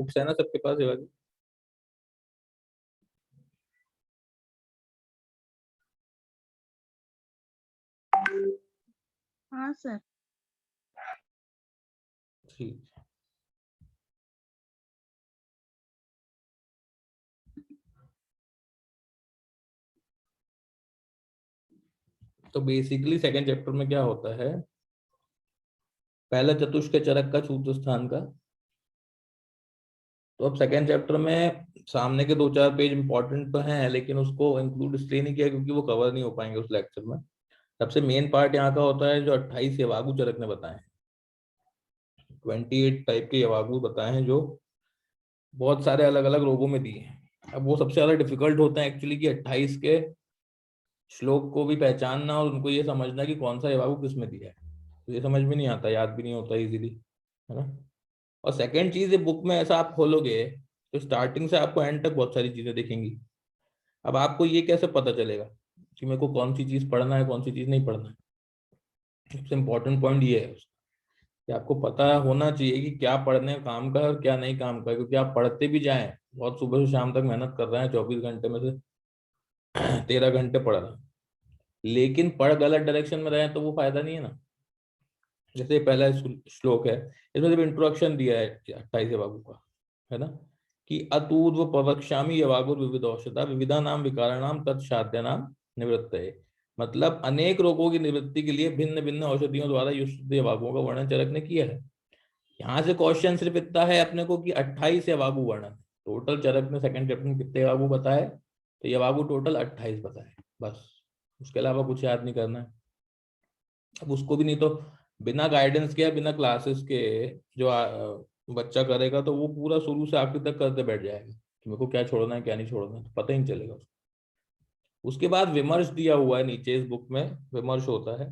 Books है ना सबके पास ये वाली? हाँ सर। ठीक। तो बेसिकली सेकंड चैप्टर में क्या होता है, पहला चतुष्क चरक का सूत्र स्थान का। तो अब सेकंड चैप्टर में सामने के 2-4 पेज इंपॉर्टेंट तो हैं, लेकिन उसको इंक्लूड इसलिए नहीं किया क्योंकि वो कवर नहीं हो पाएंगे उस लेक्चर में। सबसे मेन पार्ट यहाँ का होता है जो 28 यवागु चरक ने बताए हैं, 28 टाइप के यवागु बताए हैं जो बहुत सारे अलग अलग रोगों में दिए हैं। अब वो सबसे ज्यादा डिफिकल्ट होता है एक्चुअली कि 28 के श्लोक को भी पहचानना और उनको ये समझना कि कौन सा यवागु किस में दिया है। तो ये समझ में नहीं आता, याद भी नहीं होता इजीली, है ना। और सेकंड चीज, ये बुक में ऐसा आप खोलोगे तो स्टार्टिंग से आपको एंड तक बहुत सारी चीजें दिखेंगी। अब आपको ये कैसे पता चलेगा कि मेरे को कौन सी चीज पढ़ना है, कौन सी चीज नहीं पढ़ना है? सबसे इंपॉर्टेंट पॉइंट ये है कि आपको पता होना चाहिए कि क्या पढ़ने का काम का है और क्या नहीं काम का है। क्योंकि आप पढ़ते भी जाएं, बहुत सुबह से शाम तक मेहनत कर रहे हैं, 24 घंटे में से 13 घंटे पढ़ रहे हैं, लेकिन पढ़ गलत डायरेक्शन में रहे तो वो फायदा नहीं है ना। जैसे पहला श्लोक है, इसमें सिर्फ इंट्रोडक्शन दिया है 28 बाबू का, है ना, कि अतूर्व पवक्ष्यामि यवागुर विविधौषधा विविधा नाम विकाराणाम तत्साध्य नाम निवृत्त है। मतलब अनेक रोगों की निवृत्ति के लिए भिन्न भिन्न औषधियों द्वारा युक्त यवागुओं का वर्णन चरक ने किया है। यहाँ से क्वेश्चन सिर्फ इतना है अपने को कि 28 यवागु वर्णन। टोटल चरक ने सेकंड चैप्टर में कितने यवागु बताए? तो यवागु टोटल 28 बताए, बस। उसके अलावा कुछ याद नहीं करना है। अब उसको भी नहीं तो बिना गाइडेंस के या बिना क्लासेस के जो बच्चा करेगा तो वो पूरा शुरू से आखिर तक करते बैठ जाएगा कि मेरे को क्या छोड़ना है क्या नहीं छोड़ना है, तो पता ही नहीं चलेगा उसको। उसके बाद विमर्श दिया हुआ है नीचे, इस बुक में विमर्श होता है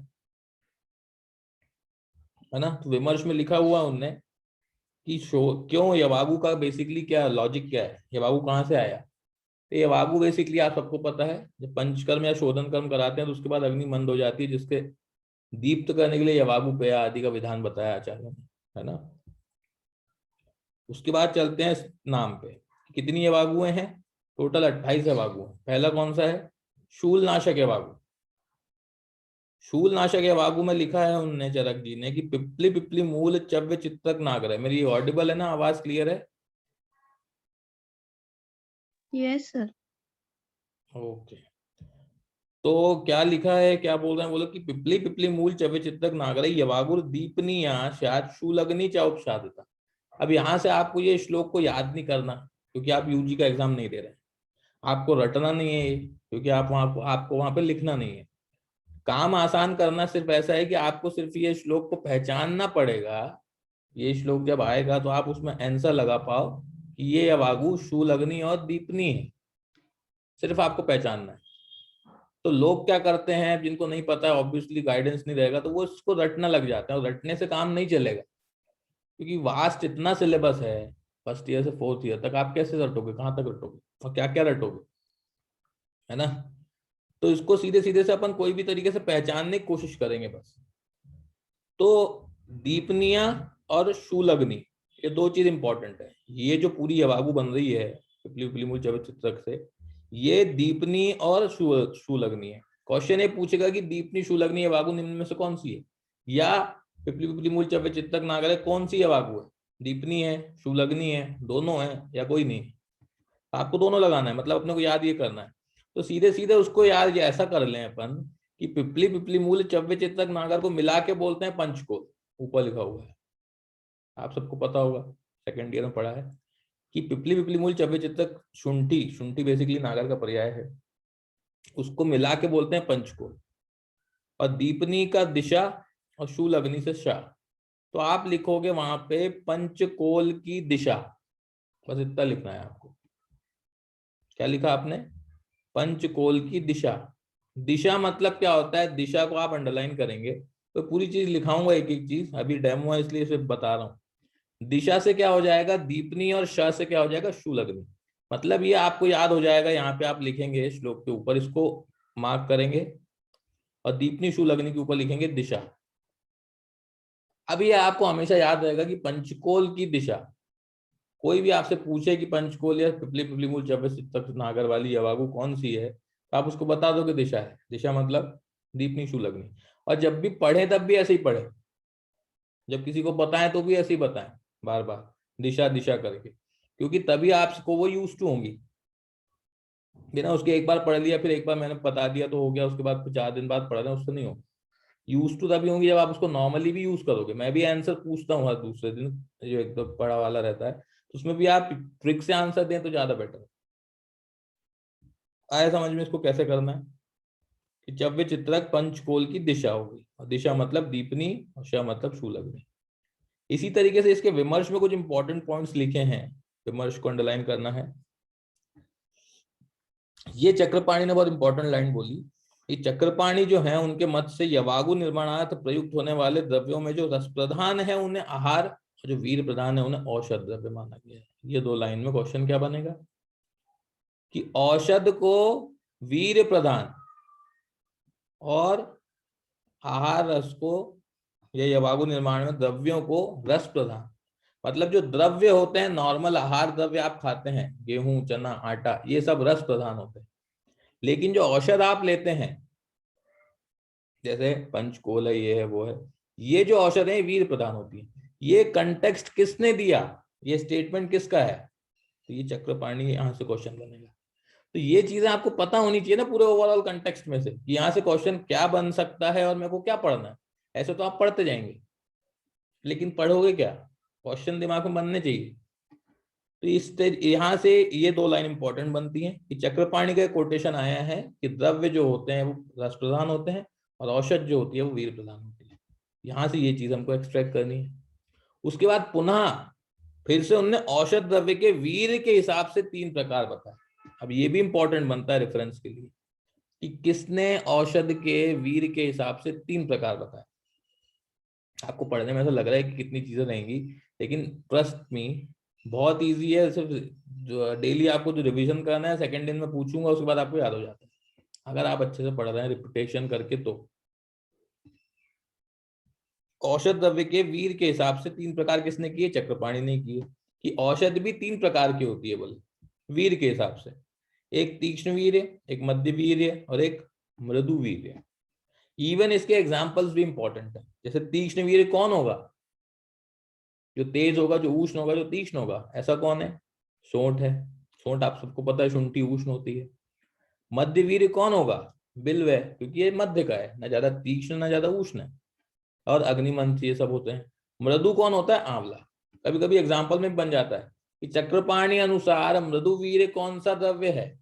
ना। तो विमर्श में लिखा हुआ उनने कि क्यों यवागु का बेसिकली क्या लॉजिक, क्या है, यवागु कहाँ से आया। तो यवागु बेसिकली आप सबको पता है, जब पंचकर्म या शोधन कर्म कराते हैं तो उसके बाद अग्नि मंद हो जाती है, जिसके दीप्त करने के लिए यवागु पेय आदि का विधान बताया आचार्यों ने, है ना। उसके बाद चलते हैं नाम पे, कितनी यवागुएं हैं? टोटल 28 यवागु हैं। पहला कौन सा है? शूल नाशक यवागु। शूल नाशक यवागु में लिखा है उनने, चरक जी ने, कि पिपली पिपली मूल चव्य चित्रक नागर। मेरी ऑडिबल है ना, आवाज क्लियर है? Yes sir. ओके। तो क्या लिखा है, क्या बोल रहे हैं, बोलो कि पिपली पिपली मूल चव्य चित्रक नागर यवागुर दीपनीया शायद शूलग्नि चा उपसादिता। अब यहाँ से आपको ये श्लोक को याद नहीं करना क्योंकि आप यूजी का एग्जाम नहीं दे रहे हैं, आपको रटना नहीं है ये, क्योंकि आप वहां आपको वहां पे लिखना नहीं है। काम आसान करना सिर्फ ऐसा है कि आपको सिर्फ ये श्लोक को पहचानना पड़ेगा। ये श्लोक जब आएगा तो आप उसमें आंसर लगा पाओ कि ये अवागु शूल अग्नि और दीपनी है, सिर्फ आपको पहचानना है। तो लोग क्या करते हैं, जिनको नहीं पता है, ऑब्वियसली गाइडेंस नहीं रहेगा तो वो इसको रटना लग जाते हैं, और रटने से काम नहीं चलेगा क्योंकि वास्ट इतना सिलेबस है। फर्स्ट ईयर से फोर्थ ईयर तक आप कैसे रटोगे, कहाँ तक रटोगे और क्या क्या रटोगे, है ना। तो इसको सीधे सीधे से अपन कोई भी तरीके से पहचानने की कोशिश करेंगे बस। तो दीपनिया और शूलग्नि, ये दो चीज इंपॉर्टेंट है। ये जो पूरी यवागु बन रही है पिपली पिपली मूल चव्य चित्रक से, ये दीपनी और शूलग्नि है। क्वेश्चन ये पूछेगा कि दीपनी शूलग्नि यवागु निम्न में से कौन सी है, या पिपली पिपली मूल चव्य चित्रक नागर है, कौन सी यवागु है? दीपनी है, शूलग्नि है, दोनों है या कोई नहीं? आपको दोनों लगाना है, मतलब अपने को याद ये करना है। तो सीधे सीधे उसको याद ऐसा कर लें अपन कि पिपली पिपली मूल चव्य चित्रक नागर को मिला के बोलते हैं पंचकोल। ऊपर लिखा हुआ है, आप सबको पता होगा, सेकंड ईयर में पढ़ा है कि पिपली पिपली मूल चव्य चित्रक शुंठी, शुंठी बेसिकली नागर का पर्याय है, उसको मिला के बोलते हैं पंचकोल। और दीपनी का दिशा और शूल अग्नि से शाह। तो आप लिखोगे वहां पे पंचकोल की दिशा, बस इतना लिखना है आपको। क्या लिखा आपने? पंचकोल की दिशा। दिशा मतलब क्या होता है, दिशा को आप अंडरलाइन करेंगे तो पूरी चीज लिखाऊंगा एक एक चीज, अभी डेमो है इसलिए सिर्फ बता रहा हूँ। दिशा से क्या हो जाएगा दीपनी, और श से क्या हो जाएगा शूलग्नि। मतलब ये आपको याद हो जाएगा, यहाँ पे आप लिखेंगे श्लोक के ऊपर इसको मार्क करेंगे और दीपनी शूलग्नि के ऊपर लिखेंगे दिशा। अब ये आपको हमेशा याद रहेगा कि पंचकोल की दिशा, कोई भी आपसे पूछे कि पंचकोल या पिपली पिपली मूल चव्य चित्तक नागरवाली यवागु कौन सी है, तो आप उसको बता दो कि दिशा है। दिशा मतलब दीपनी शूलग्नि। और जब भी पढ़े तब भी ऐसे ही पढ़े, जब किसी को बताएं तो भी ऐसे ही बताएं, बार बार दिशा दिशा करके, क्योंकि तभी आपको वो यूज टू होंगी। बिना उसके एक बार पढ़ लिया फिर एक बार मैंने बता दिया तो हो गया, उसके बाद फिर 4 दिन बाद पढ़ रहे हैं, उससे नहीं होगा। यूज टू तभी होंगी जब आप उसको नॉर्मली भी यूज करोगे। मैं भी आंसर पूछता हूँ हर दूसरे दिन, जो एकदम पढ़ा वाला रहता है, तो उसमें भी आप ट्रिक से आंसर दें तो ज्यादा बेटर है। आया समझ में इसको कैसे करना है? कि चव्य चित्रक पंचकोल की दिशा होगी, और दिशा मतलब दीपनी और श मतलब शूलग्नि। इसी तरीके से इसके विमर्श में कुछ इंपॉर्टेंट पॉइंट्स लिखे हैं, विमर्श को अंडरलाइन करना है। ये चक्रपाणी ने बहुत इंपॉर्टेंट लाइन बोली कि चक्रपाणी जो है उनके मत से यवागु निर्माणार्थ प्रयुक्त होने वाले द्रव्यों में जो रस प्रधान है उन्हें आहार, और जो वीर प्रधान है उन्हें औषध द्रव्य माना गया है। ये 2 लाइन में क्वेश्चन क्या बनेगा कि औषध को वीर प्रधान और आहार रस को या यवागु निर्माण में द्रव्यों को रस प्रधान। मतलब जो द्रव्य होते हैं, नॉर्मल आहार द्रव्य आप खाते हैं, गेहूं चना आटा, ये सब रस प्रधान होते हैं। लेकिन जो औषध आप लेते हैं, जैसे पंचकोल है, ये है वो है, ये जो औषध है वीर प्रधान होती है। ये कंटेक्स्ट किसने दिया, ये स्टेटमेंट किसका है, तो ये चक्रपाणी, यहां से क्वेश्चन बनेगा। तो ये चीजें आपको पता होनी चाहिए ना पूरे ओवरऑल कंटेक्स्ट में से, कि यहाँ से क्वेश्चन क्या बन सकता है और मेरे को क्या पढ़ना है। ऐसे तो आप पढ़ते जाएंगे, लेकिन पढ़ोगे क्या, क्वेश्चन दिमाग में बनने चाहिए। तो इस यहाँ से ये 2 लाइन इंपॉर्टेंट बनती हैं कि चक्रपाणी का कोटेशन आया है कि द्रव्य जो होते हैं वो रस प्रधान होते हैं, और औषध जो होती है वो वीर प्रधान होती है। यहाँ से ये चीज हमको एक्सट्रैक्ट करनी है। उसके बाद पुनः फिर से उनने औषध द्रव्य के वीर के हिसाब से 3 प्रकार बताए। अब ये भी इंपॉर्टेंट बनता है रेफरेंस के लिए कि किसने औषध के वीर के हिसाब से 3 प्रकार बताए। आपको पढ़ने में ऐसा लग रहा है कि कितनी चीजें रहेंगी, लेकिन ट्रस्ट मी बहुत इजी है। सिर्फ डेली आपको जो रिवीजन करना है, सेकंड दिन में पूछूंगा, उसके बाद आपको याद हो जाता है अगर आप अच्छे से पढ़ रहे हैं रिपीटेशन करके। तो औषध द्रव्य के वीर के हिसाब से 3 प्रकार किसने किए, चक्रपाणी ने किए। कि औषध भी 3 प्रकार की होती है बोले वीर के हिसाब से, एक तीक्ष्ण वीर है, एक मध्य वीर है, और एक मृदु वीर है। इवन इसके एग्जाम्पल्स भी इंपॉर्टेंट है। जैसे तीक्ष्ण वीर कौन होगा, जो तेज होगा, जो उष्ण होगा, जो तीक्ष्ण होगा, ऐसा कौन है, सोंठ है। सोंठ आप सबको पता है, शुंठी उष्ण होती है। मध्य वीर कौन होगा, बिल्व है, क्योंकि ये मध्य का है, ना ज्यादा तीक्ष्ण ना ज्यादा उष्ण है। और अग्निमंथ ये सब होते हैं। मृदु कौन होता है, आंवला। कभी कभी एग्जाम्पल में बन जाता है कि चक्रपाणी अनुसार मृदु वीर कौन सा द्रव्य है।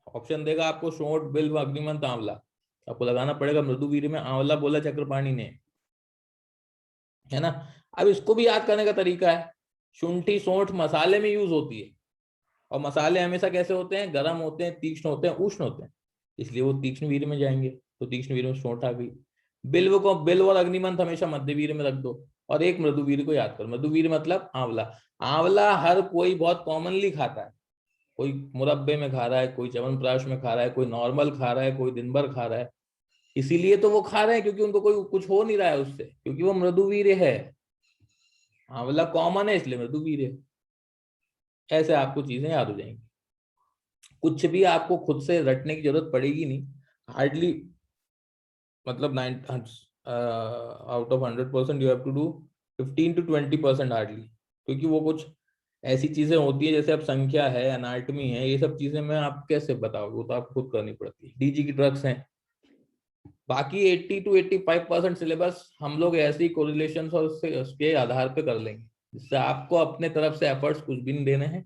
ऑप्शन देगा आपको, सोंठ बिल्व अग्निमंथ आंवला। आपको लगाना पड़ेगा मृदु वीर में आंवला बोला चक्रपाणी ने, है ना। अब इसको भी याद करने का तरीका है, शुंठी सोंठ मसाले में यूज होती है, और मसाले हमेशा कैसे होते हैं, गर्म होते हैं, तीक्ष्ण होते हैं, उष्ण होते हैं, इसलिए वो तीक्ष्ण वीर में जाएंगे। तो तीक्ष्ण वीर में सोंठ आ गई। बिल्व और अग्निमंथ हमेशा मध्य वीर में रख दो, और एक मृदु वीर को याद करो। मृदु वीर मतलब आंवला। आंवला हर कोई बहुत कॉमनली खाता है, कोई मुरब्बे में खा रहा है, कोई च्यवनप्राश में खा रहा है, कोई नॉर्मल खा रहा है, कोई दिन भर खा रहा है। इसीलिए तो वो खा रहे हैं, क्योंकि उनको कोई कुछ हो नहीं रहा है उससे, क्योंकि वो मृदु वीर है। आंवला कॉमन है इसलिए मृदु वीर है। ऐसे आपको चीजें याद हो जाएंगी। कुछ भी आपको खुद से रटने की जरूरत पड़ेगी नहीं, हार्डली, मतलब 9 out of 100% you have to do 15 to 20% hardly. क्योंकि वो कुछ ऐसी चीजें होती है, जैसे अब संख्या है, एनाटमी है, ये सब चीजें मैं आप कैसे बताओगे, वो तो आपको खुद करनी पड़ती है। डीजी की ड्रग्स हैं। बाकी 80 to 85% सिलेबस हम लोग ऐसे ही कोरिलेशन और उसके आधार पे कर लेंगे, जिससे आपको अपने तरफ से एफर्ट्स कुछ भी नहीं देने हैं।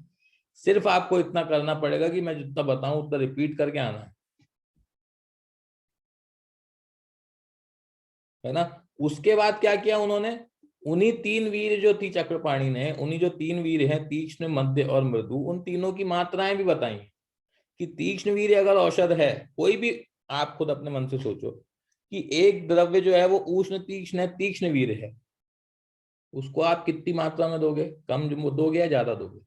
सिर्फ आपको इतना करना पड़ेगा कि मैं जितना बताऊं उतना रिपीट करके आना है ना। उसके बाद क्या किया उन्होंने, उन्हीं 3 वीर जो थी चक्रपाणी ने, उन्हीं जो 3 वीर हैं, तीक्ष्ण मध्य और मृदु, उन तीनों की मात्राएं भी बताई कि तीक्ष्ण वीर अगर औषध है, कोई भी आप खुद अपने मन से सोचो कि एक द्रव्य जो है वो उष्ण तीक्ष्ण है, तीक्ष्ण वीर है, उसको आप कितनी मात्रा में दोगे, कम दोगे या ज्यादा दोगे।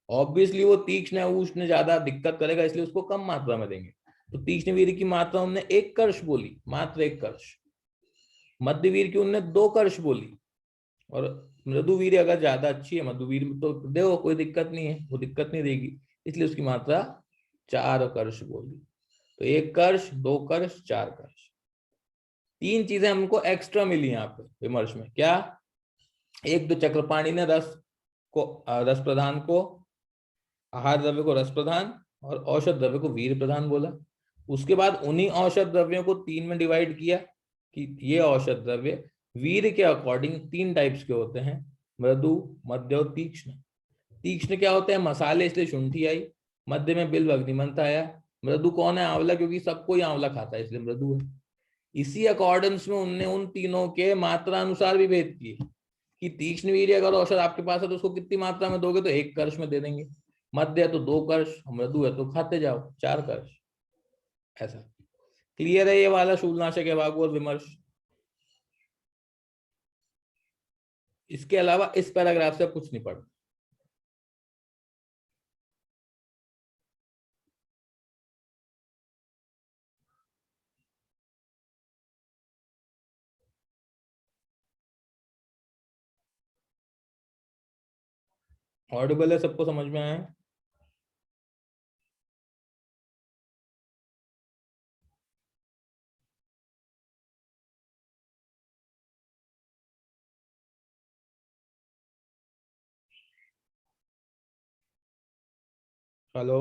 ऑब्वियसली वो तीक्ष्ण है, उष्ण ज्यादा दिक्कत करेगा, इसलिए उसको कम मात्रा में देंगे। तो तीक्ष्ण वीर की मात्रा उन्होंने 1 कर्ष बोली, मात्र 1 कर्ष। मध्यवीर की उनने 2 कर्ष बोली, और मृदुवीर अगर ज्यादा अच्छी है, मृदुवीर में तो देखो कोई दिक्कत नहीं है, वो दिक्कत नहीं देगी, इसलिए उसकी मात्रा 4 कर्ष बोल दी। तो 1 कर्ष, 2 कर्ष, 4 कर्ष। 3 चीजें हमको एक्स्ट्रा मिली यहाँ पे विमर्श में। क्या? एक तो चक्रपाणी ने रस प्रधान को, आहार द्रव्य को रस प्रधान और औषध द्रव्य को वीर प्रधान बोला। उसके बाद उन्हीं औषध द्रव्यों को 3 में डिवाइड किया कि ये औषध द्रव्य वीर के अकॉर्डिंग 3 टाइप्स के होते हैं, मृदु, मध्य और तीक्ष्ण। तीक्ष्ण क्या होते हैं? मसाले, इसलिए शुंठी आई। मध्य में बिल्व अग्निमंथ आया। मृदु कौन है? आंवला, क्योंकि सबको ही आंवला खाता है इसलिए मृदु है। इसी अकॉर्डेंस में उनने उन तीनों के मात्रा अनुसार भी भेद किए कि तीक्ष्ण वीर्य अगर औषध आपके पास है तो उसको कितनी मात्रा में दोगे, तो 1 कर्ष में दे देंगे। मध्य है तो 2 कर्ष, मृदु है तो खाते जाओ 4 कर्ष। ऐसा क्लियर है ये वाला शूलनाशक एवागू और विमर्श? इसके अलावा इस पैराग्राफ से कुछ नहीं पढ़ना। ऑडिबल है? सबको समझ में आया? हेलो,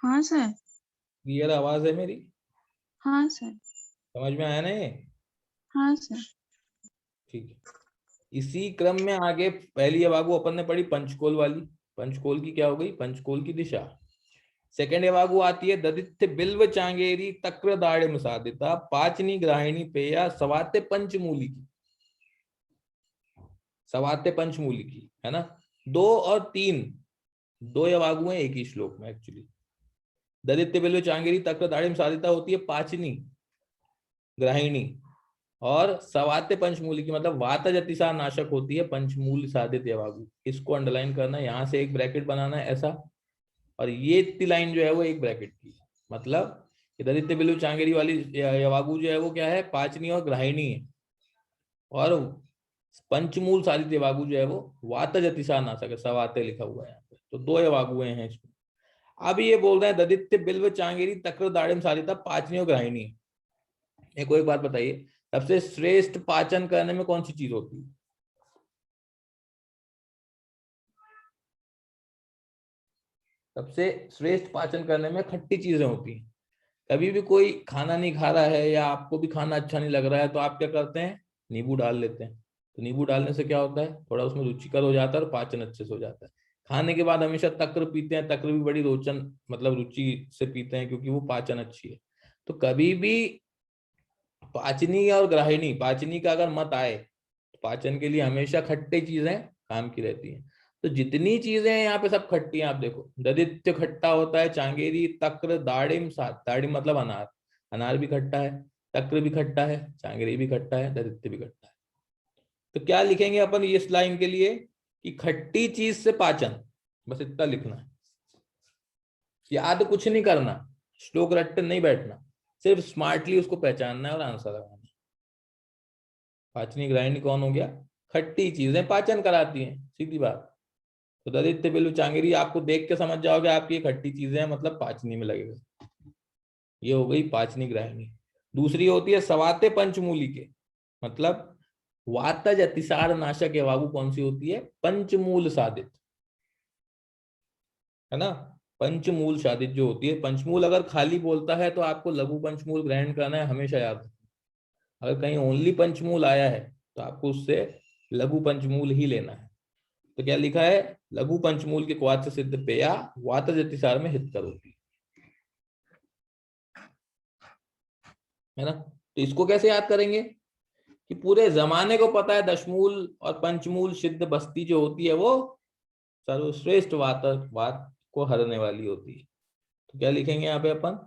हाँ सर। क्लियर आवाज है मेरी? हाँ सर। समझ में आया ना ये? हाँ सर। ठीक है। इसी क्रम में आगे पहली एवागू अपन ने पढ़ी पंचकोल वाली। पंचकोल की क्या हो गई? पंचकोल की दिशा। सेकंड एवागू आती है ददित्य बिल्व चांगेरी तक्र दाड़िम साधिता पाचनी ग्राहिणी पेया सवाते पंचमूली की। सवाते पंचमूली की है ना। 2 और 3 दो एवागू हैं एक ही श्लोक में एक्चुअली। ददित्य बिल्व चांगेरी तक्र दाड़िम साधिता होती है पाचनी ग्राहिणी, और सवाते पंचमूली की मतलब वातज अतिसार नाशक होती है पंचमूल साधित एवागू। इसको अंडरलाइन करना है, यहां से एक ब्रैकेट बनाना है ऐसा, और ये इतनी लाइन जो है वो एक ब्रैकेट की, मतलब ददित्य बिल्व चांगेरी वाली यवागु जो है वो क्या है? पाचनी और ग्राहिणी है, और पंचमूल साधित यवागु जो है वो वातज अतिसार नाशक है, सवाते लिखा हुआ है यहाँ पे। तो 2 यवागुए हैं इसमें। अब ये बोल रहे हैं ददित्य बिल्व चांगेरी तक्र दाड़िम साधिता पाचनी और ग्राहिणी। एक एक बात बताइए, सबसे श्रेष्ठ पाचन करने में कौन सी चीज होती है? सबसे श्रेष्ठ पाचन करने में खट्टी चीजें होती हैं। कभी भी कोई खाना नहीं खा रहा है या आपको भी खाना अच्छा नहीं लग रहा है तो आप क्या करते हैं? नींबू डाल लेते हैं। तो नींबू डालने से क्या होता है? थोड़ा उसमें रुचिकर हो जाता है और पाचन अच्छे से हो जाता है। खाने के बाद हमेशा तक्र पीते हैं, तक्र भी बड़ी रोचन मतलब रुचि से पीते हैं क्योंकि वो पाचन अच्छी है। तो कभी भी पाचनी और ग्राहिणी, पाचनी का अगर मत आए तो पाचन के लिए हमेशा खट्टी चीजें काम की रहती हैं। तो जितनी चीजें हैं यहाँ पे सब खट्टी हैं। आप देखो ददित्य खट्टा होता है, चांगेरी, तक्र, दाड़िम, सात, दाड़िम मतलब अनार, अनार भी खट्टा है, तक्र भी खट्टा है, चांगेरी भी खट्टा है, ददित्य भी खट्टा है। तो क्या लिखेंगे अपन इस लाइन के लिए कि खट्टी चीज से पाचन, बस इतना लिखना है। याद कुछ नहीं करना, श्लोक रट्टे नहीं बैठना, सिर्फ स्मार्टली उसको पहचानना है और आंसर लगाना है। पाचनी ग्राइंड कौन हो गया? खट्टी चीजें पाचन कराती हैं, सीधी बात। तो ददित्य बिल्व चांगेरी आपको देख के समझ जाओगे आपकी ये खट्टी चीजें हैं, मतलब पाचनी में लगेगा। ये हो गई पाचनी ग्राहिणी। दूसरी होती है सवाते पंचमूली के, मतलब वातज अतिसार नाशक एवागु कौन सी होती है? पंचमूल साधित, है ना। पंचमूल साधित जो होती है, पंचमूल अगर खाली बोलता है तो आपको लघु पंचमूल ग्रहण करना है, हमेशा याद रखना। अगर कहीं ओनली पंचमूल आया है तो आपको उससे लघु पंचमूल ही लेना है। तो क्या लिखा है? लघु पंचमूल के क्वाथ से सिद्ध पेया वातज अतिसार में हितकर होती है ना। तो इसको कैसे याद करेंगे कि पूरे जमाने को पता है दशमूल और पंचमूल सिद्ध बस्ती जो होती है वो सर्वश्रेष्ठ वात को हरने वाली होती है। तो क्या लिखेंगे यहाँ पे अपन?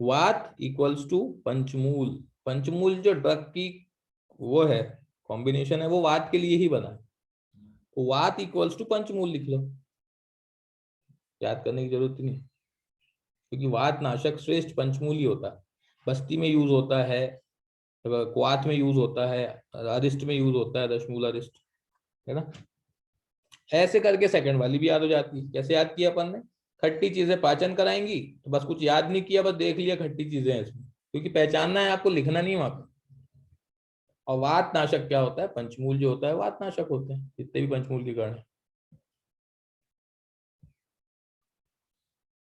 वात इक्वल्स टू पंचमूल। पंचमूल जो ड्रग की वो है, कॉम्बिनेशन है, वो वात के लिए ही बना है। तो वात इक्वल्स टू पंचमूल लिख लो, याद करने की जरूरत ही नहीं, क्योंकि वात नाशक श्रेष्ठ पंचमूल ही होता है, बस्ती में यूज होता है, क्वाथ में यूज होता है, अरिष्ट में यूज होता है, दशमूल अरिष्ट, है ना। ऐसे करके सेकंड वाली भी याद हो जाती है। कैसे याद किया अपन ने? खट्टी चीजें पाचन कराएंगी, तो बस कुछ याद नहीं किया, बस देख लिया खट्टी चीजें हैं इसमें, क्योंकि पहचानना है आपको, लिखना नहीं है वहां पे। और वात नाशक क्या होता है? पंचमूल जो होता है वात नाशक होते हैं, जितने भी पंचमूल के गण हैं।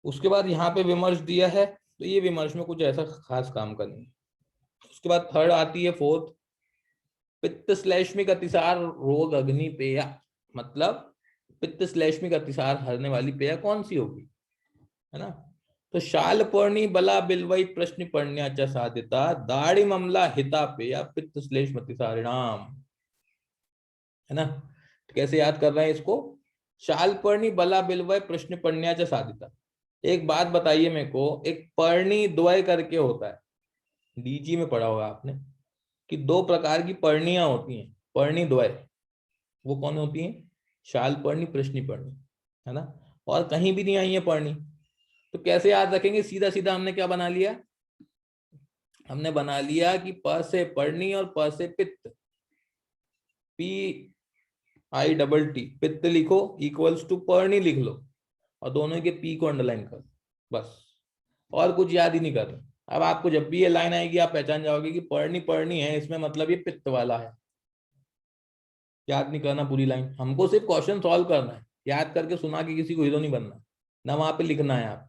उसके बाद यहाँ पे विमर्श दिया है, तो ये विमर्श में कुछ ऐसा खास काम का नहीं है। उसके बाद थर्ड आती है फोर्थ, पित्त श्लेष्मिक अतिसार रोग अग्नि पेया। मतलब पित्त श्लेष्मिक अतिसार हरने वाली पेया कौन सी होगी, है ना। तो शाल पर्णी बला बिलवई प्रश्न पर्ण्याचा साधिता दाढ़ी अम्ला हिता पेया पित्त श्लेष्म अतिसारिणाम, है ना। तो कैसे याद कर रहे हैं इसको? शाल पर्णी बला बिलवय प्रश्न पर्ण्याचा साधिता। एक बात बताइए मेरे को, एक पर्णी द्वय करके होता है, डीजी में पढ़ा होगा आपने, कि दो प्रकार की पर्णियां होती हैं, पर्णी द्वय। वो कौन होती हैं? शाल पर्णी, प्रश्नि पर्णी, है ना। और कहीं भी नहीं आई है पर्णी, तो कैसे याद रखेंगे? सीधा सीधा हमने क्या बना लिया? हमने बना लिया कि प से पर्णी और प से पित्त, PITT, पित्त लिखो इक्वल्स टू पर्णी लिख लो, और दोनों के पी को अंडरलाइन कर, बस। और कुछ याद ही नहीं कर रहे। अब आपको जब भी ये लाइन आएगी आप पहचान जाओगे कि पर्णी पर्णी है, इसमें मतलब ये पित्त वाला है। याद नहीं करना पूरी लाइन, हमको सिर्फ क्वेश्चन सॉल्व करना है, याद करके सुना के किसी को हीरो नहीं बनना, ना वहां पे लिखना है।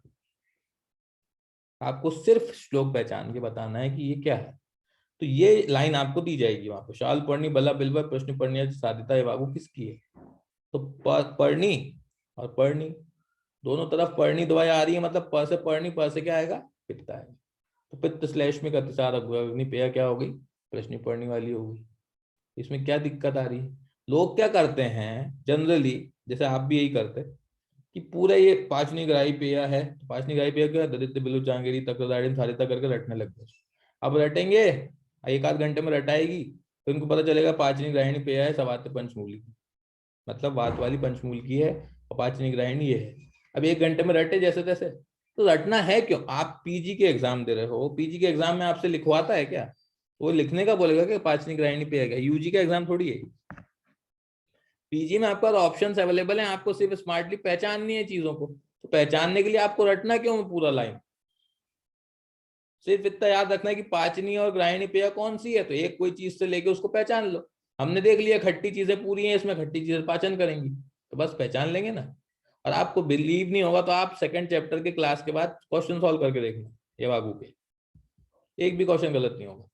आपको सिर्फ श्लोक पहचान के बताना है कि ये क्या है। तो ये लाइन आपको दी जाएगी वहां पर, शाल पर्णी बला बिल्वा प्रश्न पर्णी साधिता ये बाबू किसकी है? तो पर्णी और पर्णी, दोनों तरफ पर्णी दवाई आ रही है, मतलब प से पर्णी, प से क्या आएगा? पित्त आएगा। तो पित्त श्लेष्मिक अतिसार अग्नि पेय क्या हो गई? प्रश्न पर्णी वाली हो गई। इसमें क्या दिक्कत आ रही है? लोग क्या करते हैं जनरली, जैसे आप भी यही करते, कि पूरा ये पांचनी ग्राही पेय है, तो पांचनी ग्राही पेय क्या? दरिद्र बिलु जांगेरी तकदाड़िम सारिता करके रटने लग गए। अब रटेंगे, एक आध घंटे में रटाएगी, तो इनको पता चलेगा पांचनी ग्राहिणी पेय है सवात पंचमूली की, मतलब वात वाली पंचमूल की है, और पांचनी ग्राहिणी ये है। अब एक घंटे में रटे जैसे तैसे, तो रटना है क्यों? आप पीजी के एग्जाम दे रहे हो, पीजी के एग्जाम में आपसे लिखवाता है क्या? वो लिखने का बोलेगा कि पांचनी ग्राहिणी पेय है। यूजी का एग्जाम थोड़ी है। पीजी में आपके पास ऑप्शंस अवेलेबल हैं, आपको सिर्फ स्मार्टली पहचाननी है चीजों को। तो पहचानने के लिए आपको रटना क्यों है पूरा लाइन? सिर्फ इतना याद रखना है कि पाचनी और ग्राहिणी पेय कौन सी है, तो एक कोई चीज से लेके उसको पहचान लो। हमने देख लिया खट्टी चीजें पूरी हैं, इसमें खट्टी चीजें पाचन करेंगी, तो बस पहचान लेंगे ना। और आपको बिलीव नहीं होगा तो आप सेकंड चैप्टर के क्लास के बाद क्वेश्चन सॉल्व करके देखना, ये वागू के एक भी क्वेश्चन गलत नहीं होगा।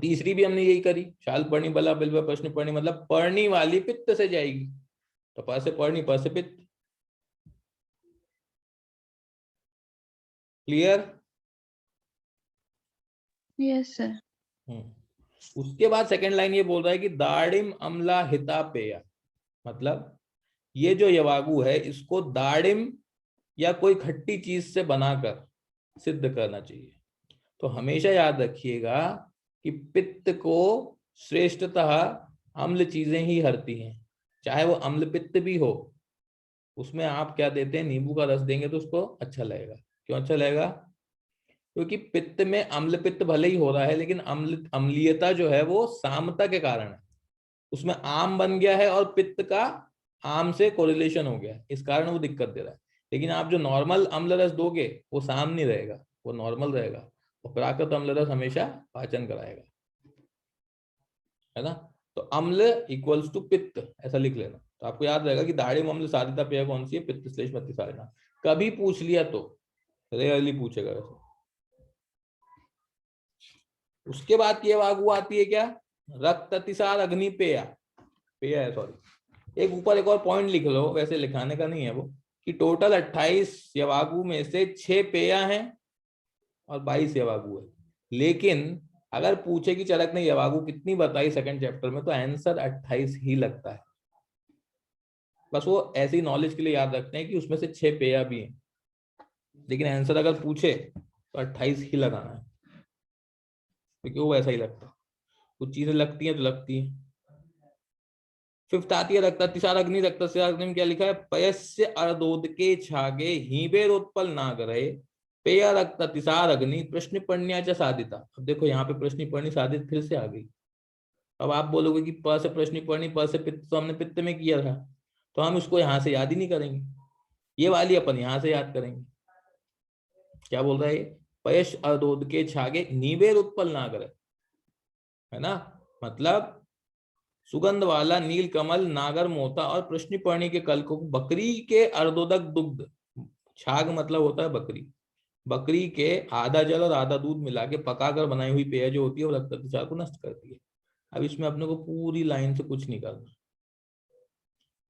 तीसरी भी हमने यही करी, शाल पर्णी बला बिल्वा प्रश्न पर्णी, मतलब पर्णी वाली पित्त से जाएगी, तो प से पर्णी, प से पित्त। क्लियर? Yes sir. उसके बाद सेकंड लाइन ये बोल रहा है कि दाड़िम अम्ला हिता पेया, मतलब ये जो यवागु है इसको दाड़िम या कोई खट्टी चीज से बनाकर सिद्ध करना चाहिए। तो हमेशा याद रखिएगा कि पित्त को श्रेष्ठतः अम्ल चीजें ही हरती हैं, चाहे वो अम्ल पित्त भी हो। उसमें आप क्या देते हैं? नींबू का रस देंगे तो उसको अच्छा लगेगा। क्यों अच्छा लगेगा? क्योंकि पित्त में अम्ल पित्त भले ही हो रहा है, लेकिन अम्लीयता जो है वो सामता के कारण है। उसमें आम बन गया है और पित्त का आम से कोरिलेशन हो गया है, इस कारण वो दिक्कत दे रहा है। लेकिन आप जो नॉर्मल अम्ल रस दोगे वो साम नहीं रहेगा, वो नॉर्मल रहेगा। और प्राकृत अम्ल रस हमेशा पाचन कराएगा, है ना। तो अम्ल इक्वल्स टू पित्त, ऐसा लिख लेना। तो आपको याद रहेगा कि दाढ़ी अम्ल साधिता पेय कौन सी है? पित्त श्लेष मत्ति सारिणा। कभी पूछ लिया तो, रेयरली पूछेगा वैसे। उसके बाद ये वागु आती है क्या? रक्त अतिसार अग्नि पेया, पेया है सॉरी। एक ऊपर एक और पॉइंट लिख लो, वैसे लिखाने का नहीं है वो, कि टोटल 28 यवागु में से 6 पेया हैं और 22 यवागु है। लेकिन अगर पूछे कि चरक ने यवागु कितनी बताई सेकंड चैप्टर में, तो आंसर 28 ही लगता है। बस वो ऐसी नॉलेज के लिए याद रखते हैं कि उसमें से 6 पेया भी हैं, लेकिन आंसर अगर पूछे तो 28 ही लगाना है, क्योंकि वो वैसा ही लगता है। कुछ चीजें लगती हैं तो लगती हैं। फिफ्थ आती है रक्तातिसार अग्नि, रक्तातिसार अग्नि में क्या लिखा है? पयस्य अर्धोद के छागे हीबेरोत्पल नागरे पेय रक्त अतिसार अग्नि प्रश्निपण्या साधिता। अब देखो यहाँ पे प्रश्निपण्य साधित फिर से आ गई। अब आप बोलोगे कि प से प्रश्निपण्य प से पित्त तो हमने पित्त में किया था, तो हम इसको यहाँ से याद ही नहीं करेंगे, ये वाली अपन यहाँ से याद करेंगे। क्या बोल रहा है ये? पयश अदोद के छागे नीवेर उत्पल नागर, है ना, मतलब सुगंध वाला नील कमल नागर मोता और प्रश्निपर्णी के कल को बकरी के अर्धोदक दुग्ध, छाग मतलब होता है बकरी, बकरी के आधा जल और आधा दूध मिला के पकाकर बनाई हुई पेय जो होती है वो रक्त अतिसार को नष्ट करती है। अब इसमें अपने को पूरी लाइन से कुछ नहीं करना,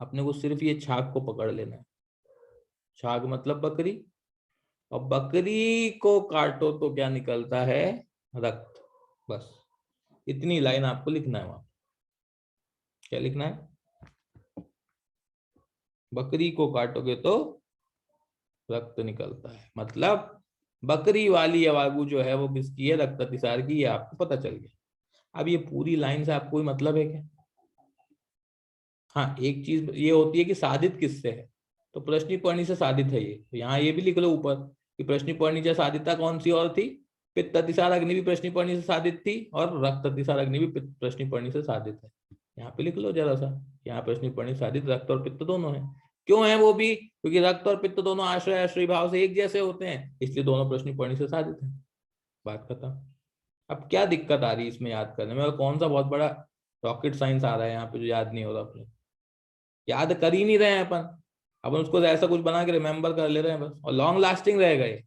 अपने को सिर्फ ये छाग को पकड़ लेना है। छाग मतलब बकरी, और बकरी को काटो तो क्या निकलता है? रक्त। बस इतनी लाइन आपको लिखना है वहां। क्या लिखना है? बकरी को काटोगे तो रक्त निकलता है, मतलब बकरी वाली अवागु जो है वो किसकी है? रक्त अतिसार की, ये आपको पता चल गया। अब ये पूरी लाइन से आपको कोई मतलब है क्या? हाँ, एक चीज ये होती है कि साधित किससे है, तो प्रश्निपर्णी से साधित है ये, तो यहाँ ये भी लिख लो ऊपर कि प्रश्निपर्णी से साधिता कौन सी और थी? पित्त अतिसार अग्नि भी प्रश्निपर्णी से साधित थी, और रक्त अतिसार अग्नि भी प्रश्निपर्णी से साधित है। यहाँ पे लिख लो जरा सा, यहाँ प्रश्निपर्णी साधित रक्त और पित्त दोनों है। क्यों है वो भी? क्योंकि रक्त और पित्त दोनों आश्रय आश्रय भाव से एक जैसे होते हैं, इसलिए दोनों प्रश्निपर्णी से साधित है। बात खत्म। अब क्या दिक्कत आ रही है इसमें याद करने में, और कौन सा बहुत बड़ा रॉकेट साइंस आ रहा है यहाँ पे जो याद नहीं हो रहा? अपने याद कर ही नहीं रहे हैं अपन उसको ऐसा कुछ बना के रिमेम्बर कर ले रहे हैं बस, और लॉन्ग लास्टिंग रहेगा ये।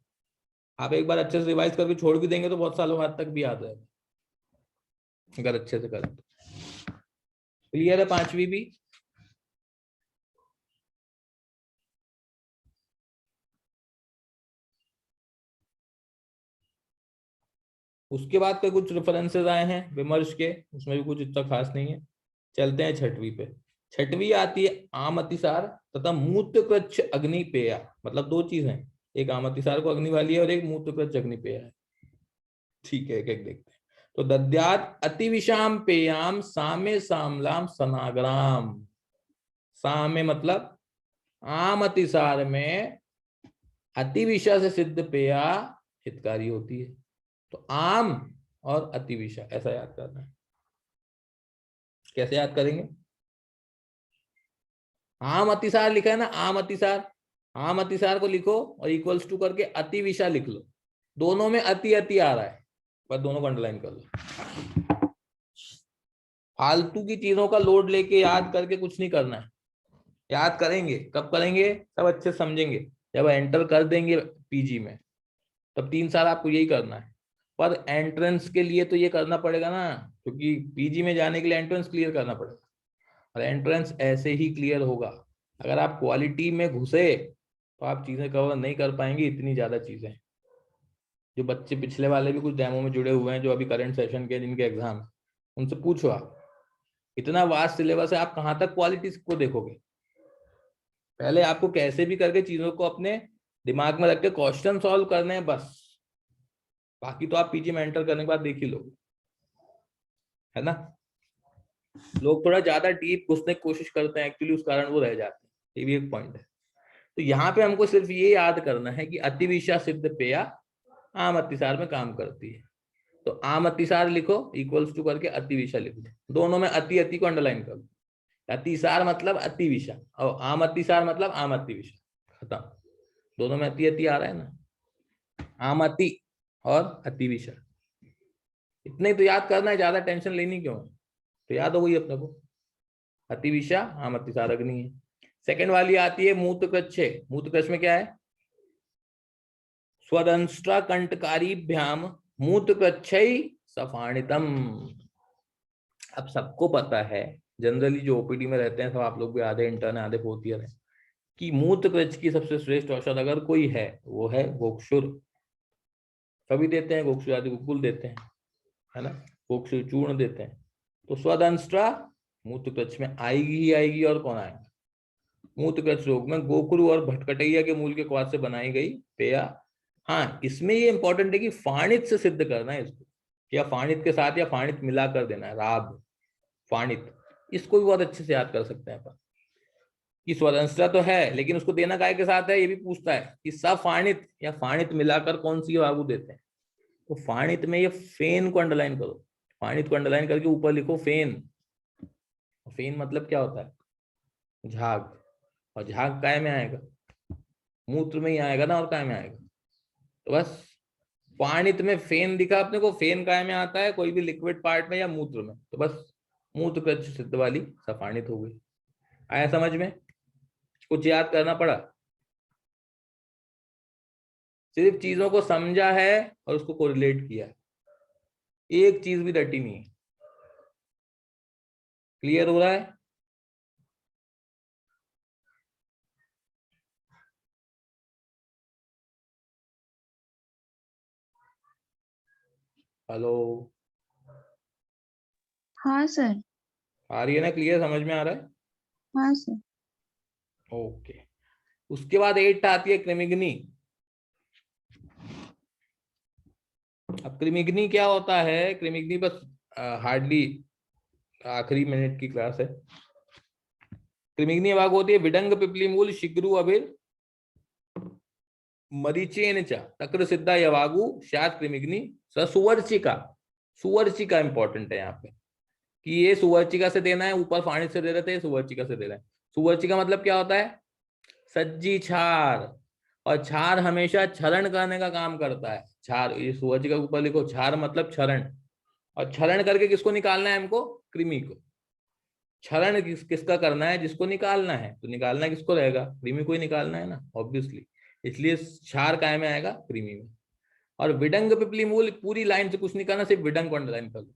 आप एक बार अच्छे से रिवाइज करके छोड़ भी देंगे तो बहुत सालों बाद तक भी याद रहेगा, अगर अच्छे से करें तो। क्लियर है पांचवी भी? उसके बाद के कुछ रेफरेंसेस आए हैं विमर्श के, उसमें भी कुछ इतना खास नहीं है। चलते हैं छठवीं पे। छठवीं आती है आम अतिसार तथा मूत्रकृच्छ अग्निपेया, मतलब दो चीज हैं, एक आम अतिसार को अग्नि वाली है और एक मूत्रकृच्छ अग्निपेया है। ठीक है, एक एक देखते हैं। तो दद्यात अतिविषाम पेयाम सामे सामलाम सनाग्राम। सामे मतलब आम अतिसार में अतिविषा से सिद्ध पेया हितकारी होती है। तो आम और अतिविषा ऐसा याद करना है। कैसे याद करेंगे? आम अतिसार लिखा है ना, आम अतिसार, आम अतिसार को लिखो और इक्वल्स टू करके अतिविषा लिख लो। दोनों में अति अति आ रहा है, पर दोनों को अंडरलाइन कर लो। फालतू की चीजों का लोड लेके याद करके कुछ नहीं करना है। याद करेंगे कब करेंगे? सब अच्छे समझेंगे जब एंटर कर देंगे पीजी में, तब 3 साल आपको यही करना है। पर एंट्रेंस के लिए तो ये करना पड़ेगा ना, क्योंकि पीजी में जाने के लिए एंट्रेंस क्लियर करना पड़ेगा, और एंट्रेंस ऐसे ही क्लियर होगा। अगर आप क्वालिटी में घुसे तो आप चीजें कवर नहीं कर पाएंगे, इतनी ज्यादा चीजें। जो बच्चे पिछले वाले भी कुछ डेमो में जुड़े हुए हैं जो अभी करंट सेशन के जिनके एग्जाम, उनसे पूछो आप, इतना वास्ट सिलेबस है, आप कहाँ तक क्वालिटी को देखोगे? पहले आपको कैसे भी करके चीजों को अपने दिमाग में रख के क्वेश्चन सॉल्व करने हैं बस, बाकी तो आप पीजी में एंटर करने के बाद देख ही लोगे, है ना। लोग थोड़ा ज्यादा डीप घुसने की कोशिश करते हैं, एक्चुअली उस कारण वो रह जाते हैं, ये भी एक पॉइंट है। तो यहाँ पे हमको सिर्फ ये याद करना है कि अतिविषा सिद्ध पेया आम अतिसार में काम करती है। तो आम अतिसार लिखो इक्वल्स टू करके अतिविषा लिख दो, दोनों में अति अति को अंडरलाइन कर दो। अतिसार मतलब अतिविषा और आम अतिसार मतलब आम अतिविषा, खत्म। दोनों में अति अति आ रहा है ना, आम अति और अतिविषा। इतने तो याद करना है, ज्यादा टेंशन लेनी क्यों है? तो याद हो गई अपने को, अतिविषा आम अतिसार अग्नि है। सेकंड वाली आती है मूत्रकृच्छ। मूत्रकृच्छ में क्या है? स्वदंष्ट्रा कंटकारीभ्याम मूत्रकृच्छै सफाणितम। अब सबको पता है, जनरली जो ओपीडी में रहते हैं सब, आप लोग भी आधे इंटर्न आधे फोर्थ ईयर है, कि मूत्रकृच्छ की सबसे श्रेष्ठ औषध अगर कोई है वो है गोक्षुर। सभी देते हैं, गोक्षुर आदि गुकुल देते हैं, है ना, गोक्षुर चूर्ण देते हैं। तो स्वदंष्ट्रा मूत्रकृच्छ में आएगी ही आएगी, और कौन आएगा? मूत्रकृच्छ रोग में गोकुरु और भटकटैया के मूल के क्वाथ से बनाई गई पेया। हाँ, इसमें ये इंपॉर्टेंट है कि फाणित से सिद्ध करना है इसको, या फाणित के साथ या फाणित मिला कर देना है, राब फाणित, इसको भी बहुत अच्छे से याद कर सकते हैं अपन। कि स्वतंत्रता तो है, लेकिन उसको देना काय के साथ है, ये भी पूछता है कि सफाणित या फाणित मिलाकर कौन सी वागु देते हैं। तो फाणित में ये फेन को अंडरलाइन करो, फाणित को अंडरलाइन करके ऊपर लिखो फेन। फेन मतलब क्या होता है, झाग, और झाग काय में आएगा, मूत्र में ही आएगा ना, और काय में आएगा। तो बस पाणित में फेन दिखा अपने को, फेन काय में आता है, कोई भी लिक्विड पार्ट में या मूत्र में, तो बस मूत्र कृत सिद्ध वाली सफाणित हो गई। आया समझ में, कुछ याद करना पड़ा, सिर्फ चीजों को समझा है और उसको कोरिलेट किया है, एक चीज भी रटी नहीं है। क्लियर हो रहा है? हेलो, हाँ सर। आ रही है ना, क्लियर, समझ में आ रहा है? हाँ सर। ओके। उसके बाद 8 आती है क्रिमिग्नी। अब क्रिमिग्नी क्या होता है, क्रिमिग्नी बस हार्डली आखिरी मिनट की क्लास है। क्रिमिग्नी भाग होती है विडंग पिपली मूल शिग्रु अभिर मरीचेन च तक्र सिद्धा यवागु शात क्रिमिग्नी सुवर्चिका। सुवर्चिका इंपॉर्टेंट है यहाँ पे, कि ये सुवर्चिका से देना है, ऊपर फाणित से दे रहे थे, सुवर्चिका से दे रहे हैं। सुवर्चिका मतलब क्या होता है, सज्जी छार, और छार हमेशा क्षरण करने का काम करता है। छार, ये सुवर्चिका के ऊपर लिखो, छार मतलब क्षरण, और क्षरण करके किसको निकालना है हमको, कृमि को। क्षरण किसका करना है, जिसको निकालना है, तो निकालना किसको रहेगा, कृमि को ही निकालना है ना, ऑब्वियसली। इसलिए क्षार काय में आएगा, कृमि में। और विडंग पिपली मूल, पूरी लाइन से कुछ नहीं करना, सिर्फ विडंग को अंडरलाइन कर लो।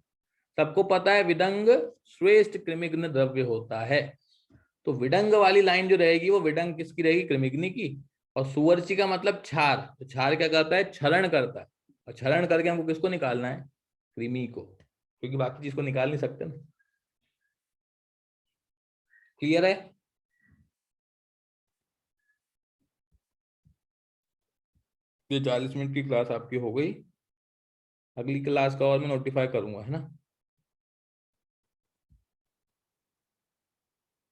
सबको पता है विडंग श्रेष्ठ कृमिग्न द्रव्य होता है, तो विडंग वाली लाइन जो रहेगी वो विडंग किसकी रहेगी, कृमिग्नि की। और सुवर्ची का मतलब छार, तो छार क्या करता है, क्षरण करता है, और क्षरण करके हमको किसको निकालना है, कृमि को, क्योंकि बाकी चीज को निकाल नहीं सकते ना। क्लियर है? ये 40 मिनट की क्लास आपकी हो गई, अगली क्लास का और मैं नोटिफाई करूंगा, है ना,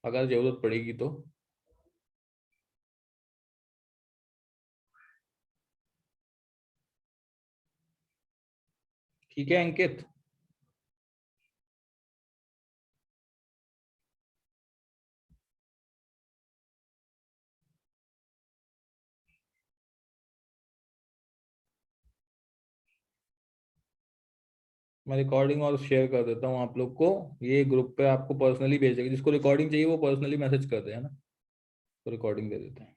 अगर जरूरत पड़ेगी तो। ठीक है अंकित? मैं रिकॉर्डिंग और शेयर कर देता हूँ आप लोग को, ये ग्रुप पे आपको पर्सनली भेजेगा, जिसको रिकॉर्डिंग चाहिए वो पर्सनली मैसेज कर दे, है ना, तो रिकॉर्डिंग दे देते हैं।